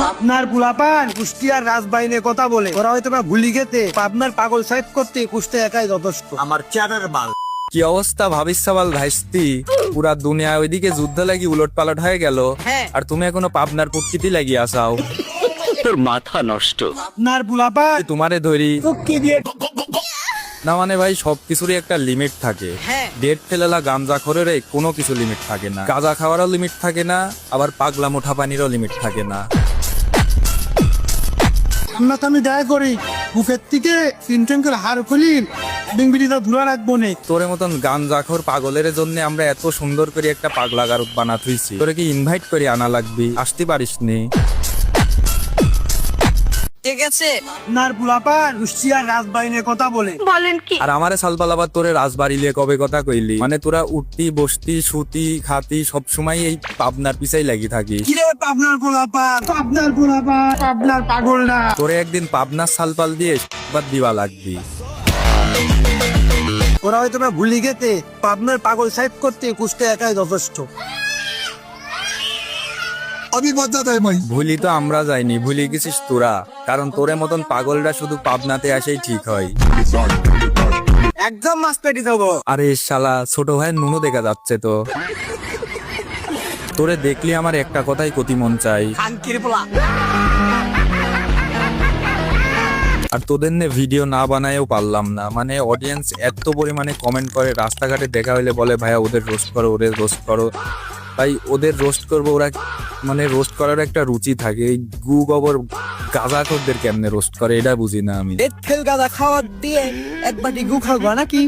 আপনার গুলাপান কুষ্টিয়ার রাজবাহিনীর কথা বলে ওরা হয়তো বা ভুলি গেতে আপনার পাগল সাইড করতে কুষ্টিয়া একাই যথেষ্ট। আমার চেয়ারের মাল। কি অবস্থা ভাবিস সাবাল ভাইস্তি, পুরা দুনিয়া ওইদিকে যুদ্ধ লাগি উলট পালট হয়ে গেল, আর তুমি এখনো পাবনার প্রকৃতি লাগিয়ে আসাও। তোর মাথা নষ্ট। আপনার গুলাপান তোমারে ধরি কি দিয়ে না, মানে ভাই সবকিছুরই একটা লিমিট থাকে। ডেট ফেলেলা গাঞ্জা খোরের কোনো কিছু লিমিট থাকে না, গাঁজা খাওয়ারও লিমিট থাকে না, আবার পাগলা মুঠা পানিরও লিমিট থাকে না। আমরা তো আমি দয়া করি বুকের থেকে তিনটেন করে হার খুলি বিড়িটা ধুলা রাখবো নে। তোরে মতন গাঞ্জাখোর পাগলের জন্য আমরা এত সুন্দর করে একটা পাগলা গারদ বানা থুইছি, তোরে কি ইনভাইট করে আনা লাগবি? আসতে পারিস নি? ঠিক আছে। আপনার গুলাপান কুষ্টিয়ার রাজবাহিনীর কথা বলে বলেন কি? আর আমারে সালপালাবার তোরে রাজবাড়িলে কবে কথা কইলি? মানে তোরা উঠতি বসতি শুতি খাতি সবসময় এই পাবনার পিছাই লাগি থাকিস। কিরে আপনার গুলাপান আপনার গুলাপান আপনার পাগল না। তোরে একদিন পাবনার সালপাল দিয়ে বাদ দিবা লাগবি। ওরা হয়তো বা ভুলি গেতে আপনার পাগল সাইড করতে কুষ্টিয়া একাই যথেষ্ট। আমি বদলাতে ভাই ভুলি তো আমরা যাইনি, ভুলি গেছিস তোরা, কারণ তোরে মতন পাগলরা শুধু পাবনাতে আসেই ঠিক হয়। একদম মাছ পেটি দেবো। আরে শালা ছোট ভাইয়ের নুনো দেখা যাচ্ছে তো। তোরে দেখলি আমার একটা কথাই কতি মন চাই, খানকির পোলা আর তোদের নে ভিডিও না বানায়ও পারলাম না। মানে অডিয়েন্স এত পরিমাণে কমেন্ট করে, রাস্তাঘাটে দেখা হইলে বলে ভাইয়া ওদের রোস্ট করো, ওদের রোস্ট করো। ভাই ওদের রোস্ট করবো, ওরা মানে রোস্ট করার একটা রুচি থাকে। এই গু গোবর গাঁজাখোরদের কেমনে রোস্ট করে এটা বুঝি না আমি। পেট ফেল গাদা খাওয়ার দিয়ে এক বাটি গু খাওয়া নাকি